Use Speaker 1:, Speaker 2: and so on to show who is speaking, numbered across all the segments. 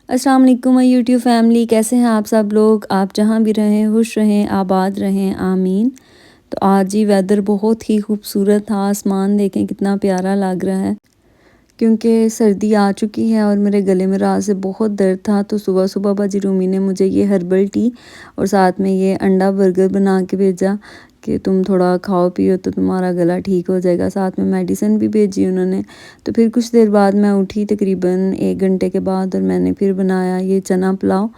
Speaker 1: अस्सलाम वालेकुम my YouTube family, कैसे हैं आप सब लोग। आप जहाँ भी रहें खुश रहें, आबाद रहें, आमीन। तो आज ही वेदर बहुत ही खूबसूरत था। आसमान देखें कितना प्यारा लग रहा है, क्योंकि सर्दी आ चुकी है और मेरे गले में रात से बहुत दर्द था। तो सुबह सुबह बाजी रूमी ने मुझे ये हर्बल टी और साथ में ये अंडा बर्गर बना के भेजा कि तुम थोड़ा खाओ पियो तो तुम्हारा गला ठीक हो जाएगा। साथ में मेडिसिन भी भेजी उन्होंने। तो फिर कुछ देर बाद मैं उठी, तकरीबन 1 घंटे के बाद, और मैंने फिर बनाया ये चना पुलाव,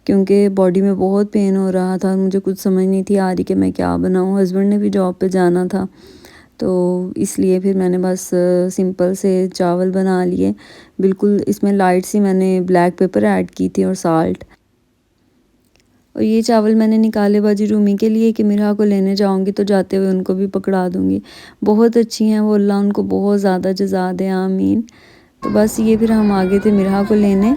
Speaker 1: क्योंकि बॉडी में बहुत पेन हो रहा था और मुझे कुछ समझ नहीं थी आ रही कि मैं क्या बनाऊँ। हस्बैंड ने भी जॉब पे जाना था, तो इसलिए फिर मैंने बस सिंपल से चावल बना लिए। बिल्कुल इसमें लाइट सी मैंने ब्लैक पेपर ऐड की थी और साल्ट। और ये चावल मैंने निकाले बाजी रूमी के लिए कि मिरा को लेने जाऊंगी तो जाते हुए उनको भी पकड़ा दूंगी। बहुत अच्छी हैं वो, अल्लाह उनको बहुत ज़्यादा जज़ा दे, आमीन। तो बस ये फिर हम आ गए थे मिरा को लेने।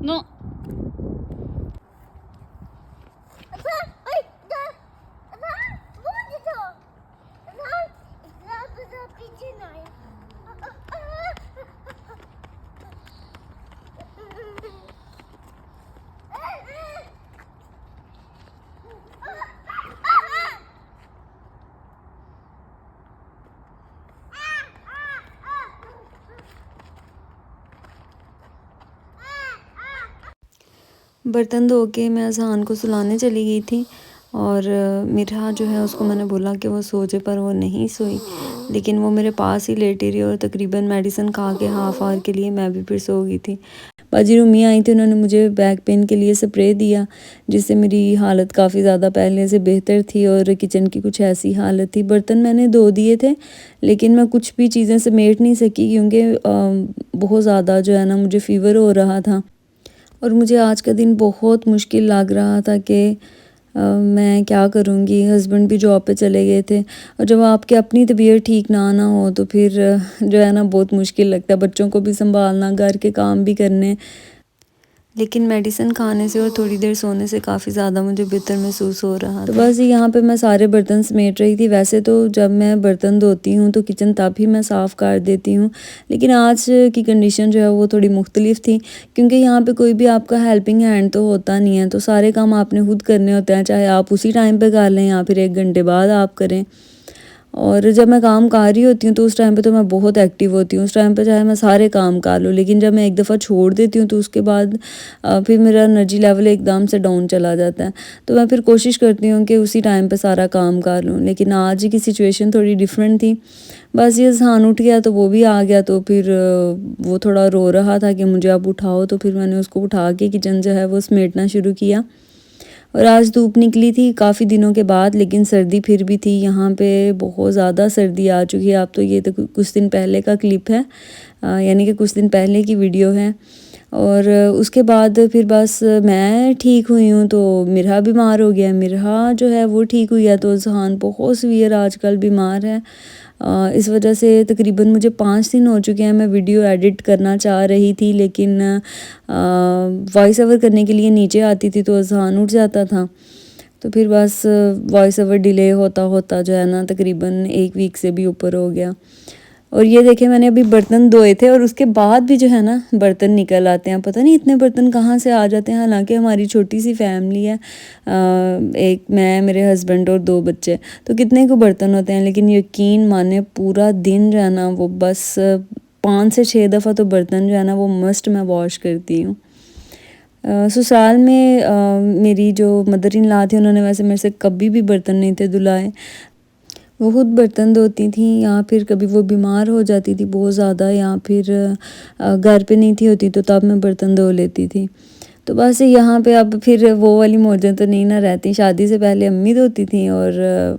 Speaker 1: No. बर्तन धो के मैं अज़हान को सुलाने चली गई थी, और मिरा जो है उसको मैंने बोला कि वो सो जाए, पर वो नहीं सोई। लेकिन वो मेरे पास ही लेटी रही और तकरीबन मेडिसिन खा के हाफ़ आवर के लिए मैं भी फिर सो गई थी। बाजी रूमी आई थी, उन्होंने मुझे बैक पेन के लिए स्प्रे दिया, जिससे मेरी हालत काफ़ी ज़्यादा पहले से बेहतर थी। और किचन की कुछ ऐसी हालत थी, बर्तन मैंने धो दिए थे लेकिन मैं कुछ भी चीज़ें समेट नहीं सकी, क्योंकि बहुत ज़्यादा जो है ना मुझे फ़ीवर हो रहा था। और मुझे आज का दिन बहुत मुश्किल लग रहा था कि मैं क्या करूँगी। हस्बैंड भी जॉब पे चले गए थे, और जब आपकी अपनी तबीयत ठीक ना हो तो फिर जो है ना बहुत मुश्किल लगता है, बच्चों को भी संभालना, घर के काम भी करने। लेकिन मेडिसिन खाने से और थोड़ी देर सोने से काफ़ी ज़्यादा मुझे बेहतर महसूस हो रहा था। तो बस यहाँ पे मैं सारे बर्तन समेट रही थी। वैसे तो जब मैं बर्तन धोती हूँ तो किचन तब ही मैं साफ़ कर देती हूँ, लेकिन आज की कंडीशन जो है वो थोड़ी मुख्तलिफ थी, क्योंकि यहाँ पे कोई भी आपका हेल्पिंग हैंड तो होता नहीं है। तो सारे काम आपने खुद करने होते हैं, चाहे आप उसी टाइम पर कर लें या फिर 1 घंटे बाद आप करें। और जब मैं काम कर रही होती हूँ तो उस टाइम पे तो मैं बहुत एक्टिव होती हूँ। उस टाइम पे चाहे मैं सारे काम कर लूँ, लेकिन जब मैं एक दफ़ा छोड़ देती हूँ तो उसके बाद फिर मेरा एनर्जी लेवल एकदम से डाउन चला जाता है। तो मैं फिर कोशिश करती हूँ कि उसी टाइम पे सारा काम कर लूँ, लेकिन आज की सिचुएशन थोड़ी डिफरेंट थी। बस ये अज़हान उठ गया तो वो भी आ गया, तो फिर वो थोड़ा रो रहा था कि मुझे अब उठाओ, तो फिर मैंने उसको उठा के किचन जो है वो समेटना शुरू किया। और आज धूप निकली थी काफ़ी दिनों के बाद, लेकिन सर्दी फिर भी थी। यहाँ पे बहुत ज़्यादा सर्दी आ चुकी है। अब तो ये तो कुछ दिन पहले का क्लिप है, यानी कि कुछ दिन पहले की वीडियो है। और उसके बाद फिर बस मैं ठीक हुई हूँ तो मिरहा बीमार हो गया। मिरहा जो है वो ठीक हुई है, तो जहान बहुत सीवियर आजकल बीमार है। इस वजह से तकरीबन मुझे 5 दिन हो चुके हैं। मैं वीडियो एडिट करना चाह रही थी, लेकिन वॉइस ओवर करने के लिए नीचे आती थी तो अज़हान उठ जाता था। तो फिर बस वॉइस ओवर डिले होता होता जो है ना तकरीबन 1 वीक से भी ऊपर हो गया। और ये देखें, मैंने अभी बर्तन धोए थे और उसके बाद भी जो है ना बर्तन निकल आते हैं। पता नहीं इतने बर्तन कहाँ से आ जाते हैं। हालांकि हमारी छोटी सी फैमिली है, एक मैं, मेरे हस्बैंड और 2 बच्चे, तो कितने को बर्तन होते हैं। लेकिन यकीन माने पूरा दिन जो है ना वो बस 5 से 6 दफ़ा तो बर्तन जो है ना वो मस्ट मैं वॉश करती हूँ। ससुराल में मेरी जो मदर इन लॉ थी उन्होंने वैसे मेरे से कभी भी बर्तन नहीं थे धुलाए। वो खुद बर्तन धोती थी या फिर कभी वो बीमार हो जाती थी बहुत ज़्यादा, या फिर घर पे नहीं थी होती तो तब मैं बर्तन धो लेती थी। तो बस यहाँ पे अब फिर वो वाली मौजें तो नहीं ना रहती। शादी से पहले अम्मी धोती थी और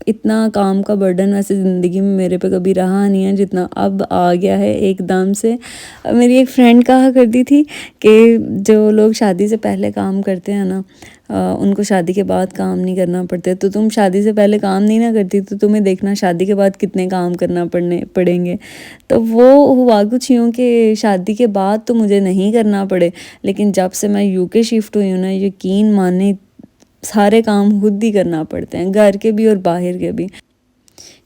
Speaker 1: इतना काम का बर्डन वैसे ज़िंदगी में मेरे पे कभी रहा नहीं है जितना अब आ गया है एकदम से। मेरी एक फ्रेंड कहा करती थी कि जो लोग शादी से पहले काम करते हैं ना उनको शादी के बाद काम नहीं करना पड़ते। तो तुम शादी से पहले काम नहीं ना करती तो तुम्हें देखना शादी के बाद कितने काम करना पड़ेंगे। तो वो हुआ कुछ यूँ कि शादी के बाद तो मुझे नहीं करना पड़े, लेकिन जब से मैं यूके शिफ्ट हुई हूँ ना, यकीन माने सारे काम खुद ही करना पड़ते हैं, घर के भी और बाहर के भी।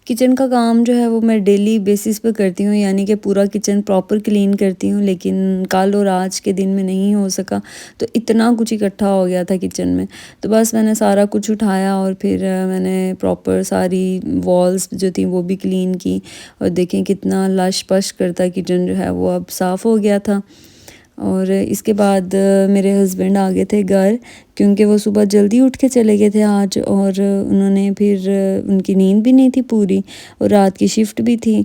Speaker 1: किचन का काम जो है वो मैं डेली बेसिस पे करती हूँ, यानी कि पूरा किचन प्रॉपर क्लीन करती हूँ, लेकिन कल और आज के दिन में नहीं हो सका। तो इतना कुछ इकट्ठा हो गया था किचन में, तो बस मैंने सारा कुछ उठाया और फिर मैंने प्रॉपर सारी वॉल्स जो थी वो भी क्लीन की। और देखें कितना लश पश करता किचन जो है वो अब साफ़ हो गया था। और इसके बाद मेरे हस्बैंड आ गए थे घर, क्योंकि वो सुबह जल्दी उठ के चले गए थे आज, और उन्होंने फिर उनकी नींद भी नहीं थी पूरी और रात की शिफ्ट भी थी।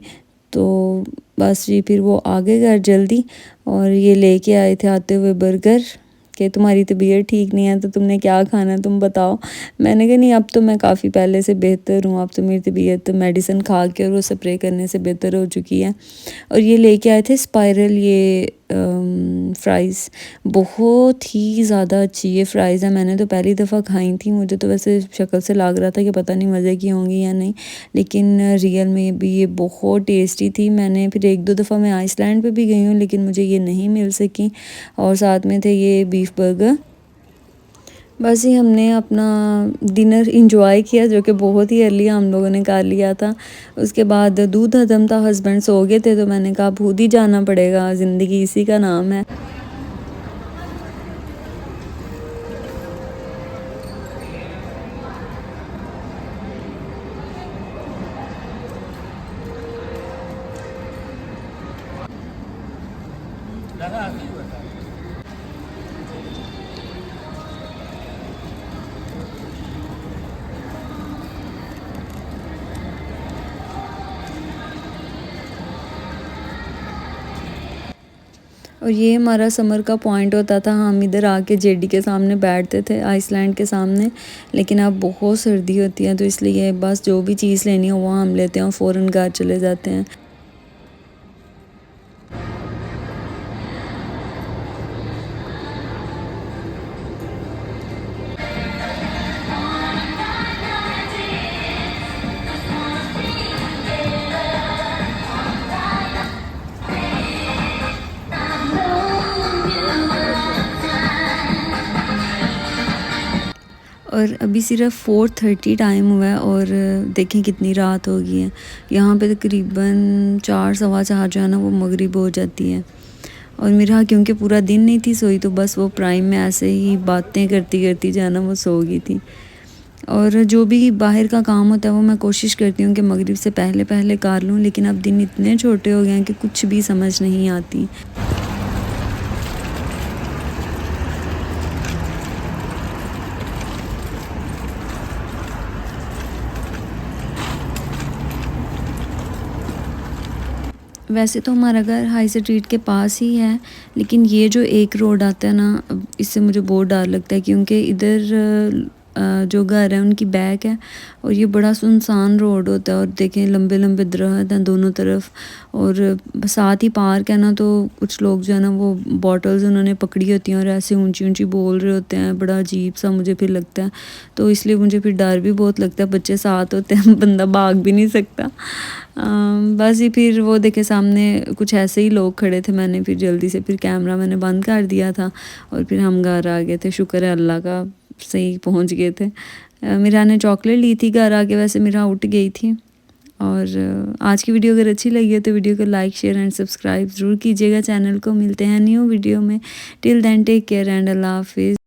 Speaker 1: तो बस जी फिर वो आ गए घर जल्दी और ये लेके आए थे आते हुए बर्गर कि तुम्हारी तबीयत ठीक नहीं है तो तुमने क्या खाना है तुम बताओ। मैंने कहा नहीं, अब तो मैं काफ़ी पहले से बेहतर हूँ, अब तो मेरी तबीयत मेडिसिन खा के और वो स्प्रे करने से बेहतर हो चुकी है। और ये लेके आए थे स्पाइरल ये फ़्राइज़, बहुत ही ज़्यादा अच्छी ये फ़्राइज़ है। मैंने तो पहली दफ़ा खाई थी, मुझे तो वैसे शक्ल से लग रहा था कि पता नहीं मज़े की होंगी या नहीं, लेकिन रियल में भी ये बहुत टेस्टी थी। मैंने फिर 1-2 दफ़ा मैं आइसलैंड पे भी गई हूँ, लेकिन मुझे ये नहीं मिल सकी। और साथ में थे ये बीफ बर्गर। बस ही हमने अपना डिनर इंजॉय किया, जो कि बहुत ही अर्ली हम लोगों ने कर लिया था। उसके बाद दूध हजम था, हस्बैंड सो गए थे, तो मैंने कहा अब खुद ही जाना पड़ेगा, ज़िंदगी इसी का नाम है। और ये हमारा समर का पॉइंट होता था, हम इधर आके जेडी के सामने बैठते थे, आइसलैंड के सामने। लेकिन अब बहुत सर्दी होती है तो इसलिए बस जो भी चीज़ लेनी हो वो हम लेते हैं और फ़ौरन घर चले जाते हैं। और अभी सिर्फ 4:30 टाइम हुआ है और देखें कितनी रात हो गई है। यहाँ पे तकरीबन 4-4:15 जो है ना वो मगरिब हो जाती है। और मेरा क्योंकि पूरा दिन नहीं थी सोई, तो बस वो प्राइम में ऐसे ही बातें करती करती जो है ना वो सो गई थी। और जो भी बाहर का काम होता है वो मैं कोशिश करती हूँ कि मगरिब से पहले पहले कर लूँ, लेकिन अब दिन इतने छोटे हो गए हैं कि कुछ भी समझ नहीं आती। वैसे तो हमारा घर हाई स्ट्रीट के पास ही है, लेकिन ये जो एक रोड आता है ना, अब इससे मुझे बहुत डर लगता है, क्योंकि इधर जो घर है उनकी बैक है और ये बड़ा सुनसान रोड होता है। और देखें लंबे लंबे दरख्त हैं दोनों तरफ, और साथ ही पार्क है ना, तो कुछ लोग जो है ना वो बॉटल्स उन्होंने पकड़ी होती हैं और ऐसे ऊंची ऊंची बोल रहे होते हैं, बड़ा अजीब सा मुझे फिर लगता है। तो इसलिए मुझे फिर डर भी बहुत लगता है, बच्चे साथ होते हैं बंदा भाग भी नहीं सकता। बस ही फिर वो देखे सामने कुछ ऐसे ही लोग खड़े थे, मैंने फिर जल्दी से फिर कैमरा मैंने बंद कर दिया था और फिर हम घर आ गए थे। शुक्र है अल्लाह का, सही पहुंच गए थे। मेरा ने चॉकलेट ली थी घर आके, वैसे मेरा उठ गई थी। और आज की वीडियो अगर अच्छी लगी है तो वीडियो को लाइक शेयर एंड सब्सक्राइब ज़रूर कीजिएगा चैनल को। मिलते हैं न्यू वीडियो में। Till then take care and अल्लाह हाफिज़।